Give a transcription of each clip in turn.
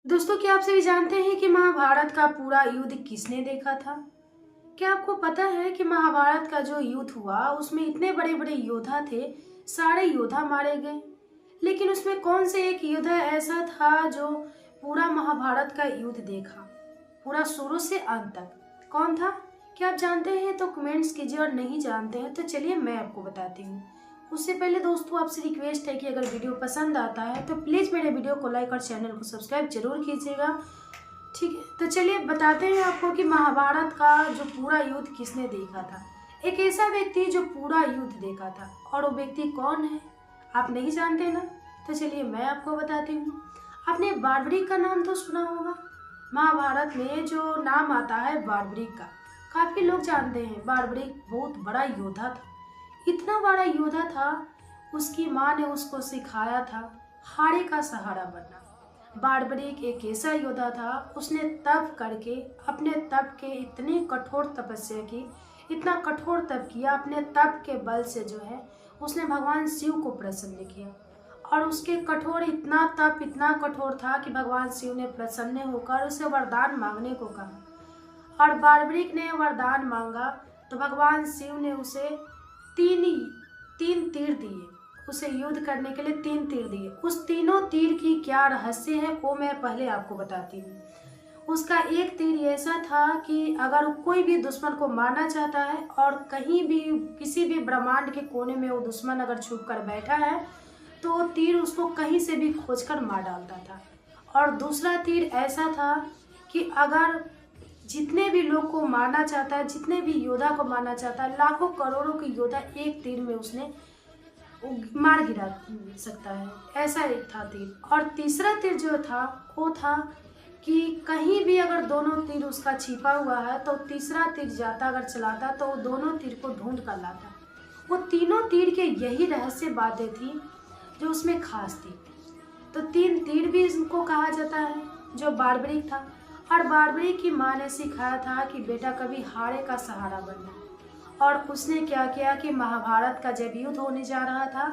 दोस्तों, क्या आप सभी जानते हैं कि महाभारत का पूरा युद्ध किसने देखा था? क्या आपको पता है कि महाभारत का जो युद्ध हुआ उसमें इतने बड़े बड़े योद्धा थे, सारे योद्धा मारे गए। लेकिन उसमें कौन से एक योद्धा ऐसा था जो पूरा महाभारत का युद्ध देखा, पूरा शुरू से अंत तक? कौन था? क्या आप जानते हैं तो कमेंट्स कीजिए, और नहीं जानते हैं तो चलिए मैं आपको बताती हूँ। उससे पहले दोस्तों, आपसे रिक्वेस्ट है कि अगर वीडियो पसंद आता है तो प्लीज़ मेरे वीडियो को लाइक और चैनल को सब्सक्राइब जरूर कीजिएगा। ठीक है, तो चलिए बताते हैं आपको कि महाभारत का जो पूरा युद्ध किसने देखा था। एक ऐसा व्यक्ति जो पूरा युद्ध देखा था, और वो व्यक्ति कौन है? आप नहीं जानते ना? तो चलिए मैं आपको बताती हूँ। आपने बारबरीक का नाम तो सुना होगा। महाभारत में जो नाम आता है बारबरीक का, काफी लोग जानते हैं। बारबरीक बहुत बड़ा योद्धा था, इतना बड़ा योद्धा था, उसकी माँ ने उसको सिखाया था हारे का सहारा बनना। बारबरीक एक ऐसा योद्धा था, उसने तप करके अपने तप के इतनी कठोर तपस्या की, इतना कठोर तप किया, अपने तप के बल से जो है उसने भगवान शिव को प्रसन्न किया। और उसके कठोर इतना तप इतना कठोर था कि भगवान शिव ने प्रसन्न होकर उसे वरदान मांगने को कहा। और बारबरीक ने वरदान मांगा तो भगवान शिव ने उसे तीन तीन तीर दिए। उसे युद्ध करने के लिए तीन तीर दिए। उस तीनों तीर की क्या रहस्य है वो मैं पहले आपको बताती हूँ। उसका एक तीर ऐसा था कि अगर कोई भी दुश्मन को मारना चाहता है और कहीं भी किसी भी ब्रह्मांड के कोने में वो दुश्मन अगर छुप कर बैठा है तो वो तीर उसको कहीं से भी खोजकर मार डालता था। और दूसरा तीर ऐसा था कि अगर जितने भी लोग को मारना चाहता है, जितने भी योद्धा को मारना चाहता है, लाखों करोड़ों के योद्धा एक तीर में उसने मार गिरा सकता है, ऐसा एक था तीर। और तीसरा तीर जो था वो था कि कहीं भी अगर दोनों तीर उसका छिपा हुआ है तो तीसरा तीर जाता अगर चलाता तो वो दोनों तीर को ढूंढ कर लाता। वो तीनों तीर के यही रहस्य बातें थी जो उसमें खास थी। तो तीन तीर भी इसको कहा जाता है जो बारबरीक था। और बारबरीक की माँ ने सिखाया था कि बेटा कभी हारे का सहारा बनना। और उसने क्या किया कि महाभारत का जब युद्ध होने जा रहा था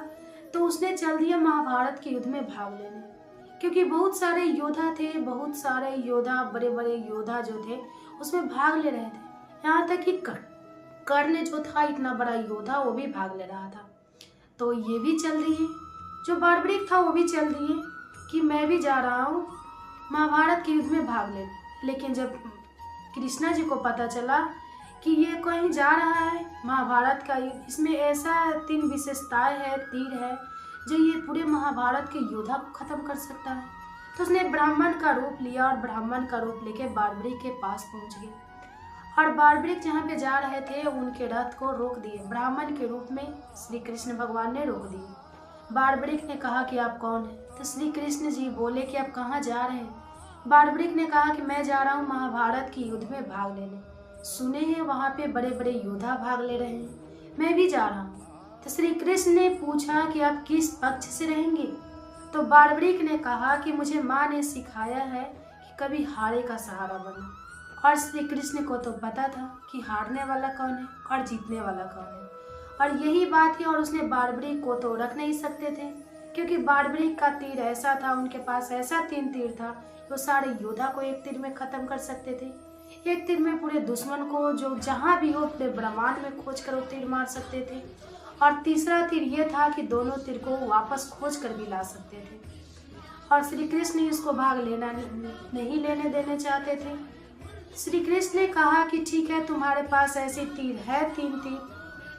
तो उसने चल दिया महाभारत के युद्ध में भाग लेने। क्योंकि बहुत सारे योद्धा थे, बहुत सारे योद्धा, बड़े बड़े योद्धा जो थे उसमें भाग ले रहे थे। यहाँ तक कि कर्ण जो था इतना बड़ा योद्धा वो भी भाग ले रहा था। तो ये भी चल दिए, जो बारबरीक था वो भी चल दिए कि मैं भी जा रहा हूँ महाभारत के युद्ध में भाग लेने। लेकिन जब कृष्णा जी को पता चला कि ये कहीं जा रहा है महाभारत का युद्ध, इसमें ऐसा तीन विशेषताएं है, तीर है जो ये पूरे महाभारत के योद्धा को खत्म कर सकता है, तो उसने ब्राह्मण का रूप लिया और ब्राह्मण का रूप लेके बारबरीक के पास पहुंच गए। और बारबरीक जहाँ पे जा रहे थे उनके रथ को रोक दिए। ब्राह्मण के रूप में श्री कृष्ण भगवान ने रोक दिए। बारबरीक ने कहा कि आप कौन है? तो श्री कृष्ण जी बोले कि आप कहाँ जा रहे हैं? बारबरीक ने कहा कि मैं जा रहा हूँ महाभारत के युद्ध में भाग लेने। सुने हैं वहाँ पे बड़े बड़े योद्धा भाग ले रहे हैं, मैं भी जा रहा हूँ। तो श्री कृष्ण ने पूछा कि आप किस पक्ष से रहेंगे? तो बारबरीक ने कहा कि मुझे माँ ने सिखाया है कि कभी हारे का सहारा बनना। और श्री कृष्ण को तो पता था कि हारने वाला कौन है और जीतने वाला कौन है। और यही बात है, और उसने बारबरीक को तो रख नहीं सकते थे क्योंकि बारबरीक का तीर ऐसा था, उनके पास ऐसा तीन तीर था वो सारे योद्धा को एक तीर में खत्म कर सकते थे। एक तीर में पूरे दुश्मन को जो जहां भी हो पूरे ब्रह्मांड में खोज कर वो तीर मार सकते थे। और तीसरा तीर ये था कि दोनों तीर को वापस खोज कर भी ला सकते थे। और श्री कृष्ण इसको भाग लेना नहीं लेने देने चाहते थे। श्री कृष्ण ने कहा कि ठीक है, तुम्हारे पास ऐसे तीर है तीन तीर,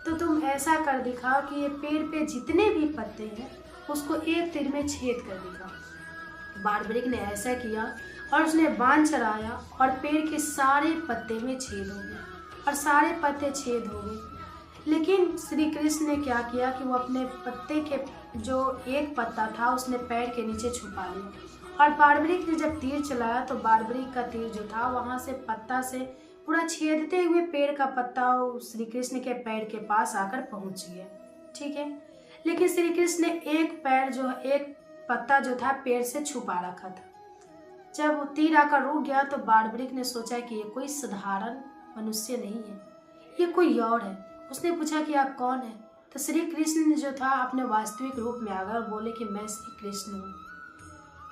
तो तुम ऐसा कर दिखाओ कि ये पेड़ पे जितने भी पत्ते हैं उसको एक तीर में छेद कर दिखाओ। बारबरीक ने ऐसा किया और उसने बाण चलाया और पेड़ के सारे पत्ते में छेद हो गए और सारे पत्ते छेद हो गए। लेकिन श्री कृष्ण ने क्या किया कि वो अपने पत्ते के जो एक पत्ता था उसने पैर के नीचे छुपा लिया। और बारबरीक ने जब तीर चलाया तो बारबरीक का तीर जो था वहां से पत्ता से पूरा छेदते हुए पेड़ का पत्ता श्री कृष्ण के पैर के पास आकर पहुंच गया। ठीक है, लेकिन श्री कृष्ण ने एक पत्ता जो था पेड़ से छुपा रखा था। जब वो तीर आकर रुक गया तो बारबरीक ने सोचा कि ये कोई साधारण मनुष्य नहीं है, ये कोई और है। उसने पूछा कि आप कौन है? तो श्री कृष्ण ने जो था अपने वास्तविक रूप में आ गए और बोले कि मैं श्री कृष्ण हूँ।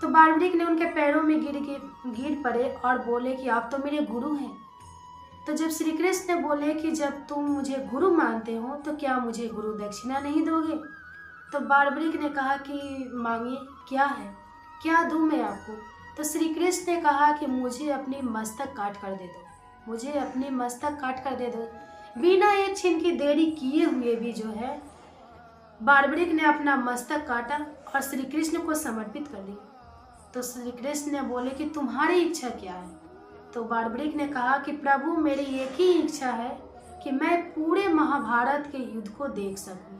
तो बार्बरिक ने उनके पैरों में गिर पड़े और बोले कि आप तो मेरे गुरु हैं। तो जब श्री कृष्ण ने बोले कि जब तुम मुझे गुरु मानते हो तो क्या मुझे गुरु दक्षिणा नहीं दोगे? तो बार्बरिक ने कहा कि मांगिए, क्या है, क्या दूं मैं आपको? तो श्री कृष्ण ने कहा कि मुझे अपनी मस्तक काट कर दे दो, मुझे अपनी मस्तक काट कर दे दो। बिना एक क्षण की देरी किए हुए भी जो है बार्बरिक ने अपना मस्तक काटा और श्री कृष्ण को समर्पित कर दिया। तो श्री कृष्ण ने बोले कि तुम्हारी इच्छा क्या है? तो बार्बरिक ने कहा कि प्रभु मेरी एक ही इच्छा है कि मैं पूरे महाभारत के युद्ध को देख सकूं।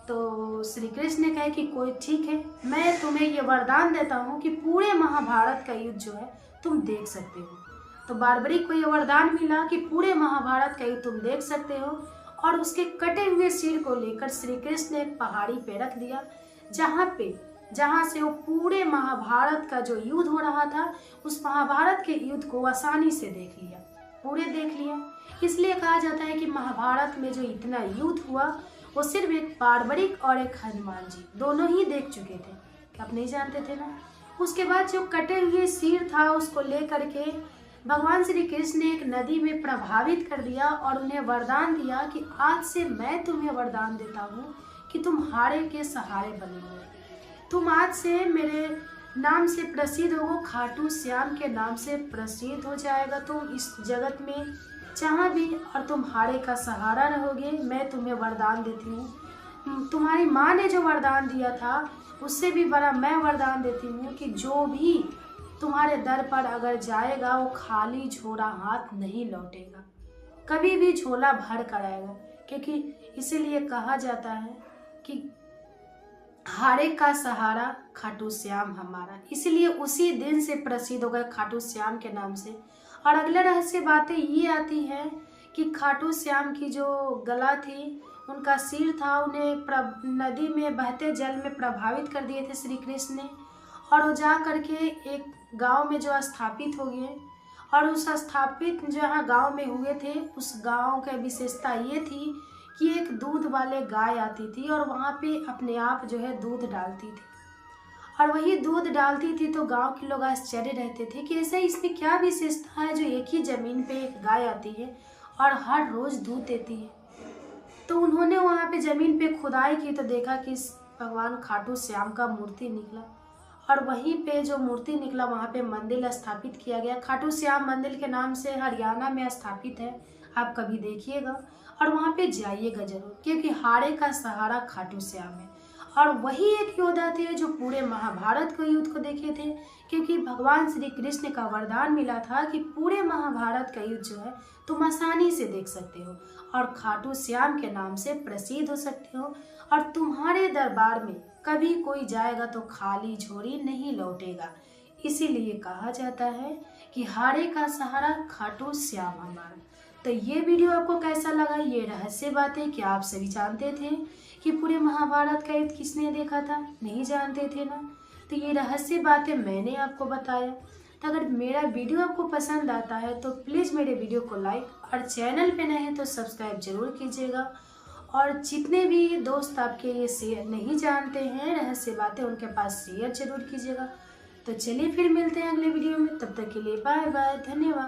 तो श्री कृष्ण ने कहा कि कोई ठीक है, मैं तुम्हें ये वरदान देता हूँ कि पूरे महाभारत का युद्ध जो है तुम देख सकते हो। तो बार्बरिक को ये वरदान मिला कि पूरे महाभारत का युद्ध तुम देख सकते हो। और उसके कटे हुए सिर को लेकर श्री कृष्ण ने एक पहाड़ी पे रख दिया, जहाँ से वो पूरे महाभारत का जो युद्ध हो रहा था उस महाभारत के युद्ध को आसानी से देख लिया। इसलिए कहा जाता है कि महाभारत में जो इतना युद्ध हुआ वो सिर्फ एक बार्बरिक और एक हनुमान जी दोनों ही देख चुके थे। आप नहीं जानते थे ना? उसके बाद जो कटे हुए सिर था उसको लेकर के भगवान श्री कृष्ण ने एक नदी में प्रभावित कर दिया और उन्हें वरदान दिया कि आज से मैं तुम्हें वरदान देता हूँ कि तुम हारे के सहारे बने, तुम आज से मेरे नाम से प्रसिद्ध हो, खाटू श्याम के नाम से प्रसिद्ध हो जाएगा तुम इस जगत में जहाँ भी, और तुम हारे का सहारा रहोगे। मैं तुम्हें वरदान देती हूँ, तुम्हारी माँ ने जो वरदान दिया था उससे भी बड़ा मैं वरदान देती हूँ कि जो भी तुम्हारे दर पर अगर जाएगा वो खाली झोला हाथ नहीं लौटेगा, कभी भी झोला भर कर आएगा। क्योंकि इसीलिए कहा जाता है कि हारे का सहारा खाटू श्याम हमारा, इसलिए उसी दिन से प्रसिद्ध हो गए खाटू श्याम के नाम से। और अगले रहस्य बातें ये आती हैं कि खाटू श्याम की जो गला थी, उनका सिर था, उन्हें नदी में बहते जल में प्रभावित कर दिए थे श्री कृष्ण ने। और वो जा करके एक गांव में जो स्थापित हो गए, और उस स्थापित जहाँ गांव में हुए थे उस गांव की विशेषता ये थी कि एक दूध वाले गाय आती थी और वहाँ पे अपने आप जो है दूध डालती थी, और वही दूध डालती थी। तो गांव के लोग आश्चर्य रहते थे कि ऐसा इसमें क्या विशेषता है जो एक ही जमीन पे एक गाय आती है और हर रोज दूध देती है। तो उन्होंने वहाँ पे जमीन पे खुदाई की तो देखा कि भगवान खाटू श्याम का मूर्ति निकला, और वहीं पे जो मूर्ति निकला वहाँ पे मंदिर स्थापित किया गया। खाटू श्याम मंदिर के नाम से हरियाणा में स्थापित है, आप कभी देखिएगा और वहाँ पे जाइएगा जरूर, क्योंकि हारे का सहारा खाटू श्याम है। और वही एक योद्धा थे जो पूरे महाभारत के युद्ध को देखे थे, क्योंकि भगवान श्री कृष्ण का वरदान मिला था कि पूरे महाभारत का युद्ध जो है तुम आसानी से देख सकते हो और खाटू श्याम के नाम से प्रसिद्ध हो सकते हो, और तुम्हारे दरबार में कभी कोई जाएगा तो खाली झोली नहीं लौटेगा। इसीलिए कहा जाता है कि हारे का सहारा खाटू श्याम हमारा। तो ये वीडियो आपको कैसा लगा? ये रहस्य बातें क्या आप सभी जानते थे कि पूरे महाभारत का युद्ध किसने देखा था? नहीं जानते थे ना? तो ये रहस्य बातें मैंने आपको बताया। तो अगर मेरा वीडियो आपको पसंद आता है तो प्लीज़ मेरे वीडियो को लाइक और चैनल पे नए हैं तो सब्सक्राइब जरूर कीजिएगा। और जितने भी दोस्त आपके ये शेयर नहीं जानते हैं रहस्य बातें, उनके पास शेयर जरूर कीजिएगा। तो चलिए फिर मिलते हैं अगले वीडियो में, तब तक के लिए बाय बाय, धन्यवाद।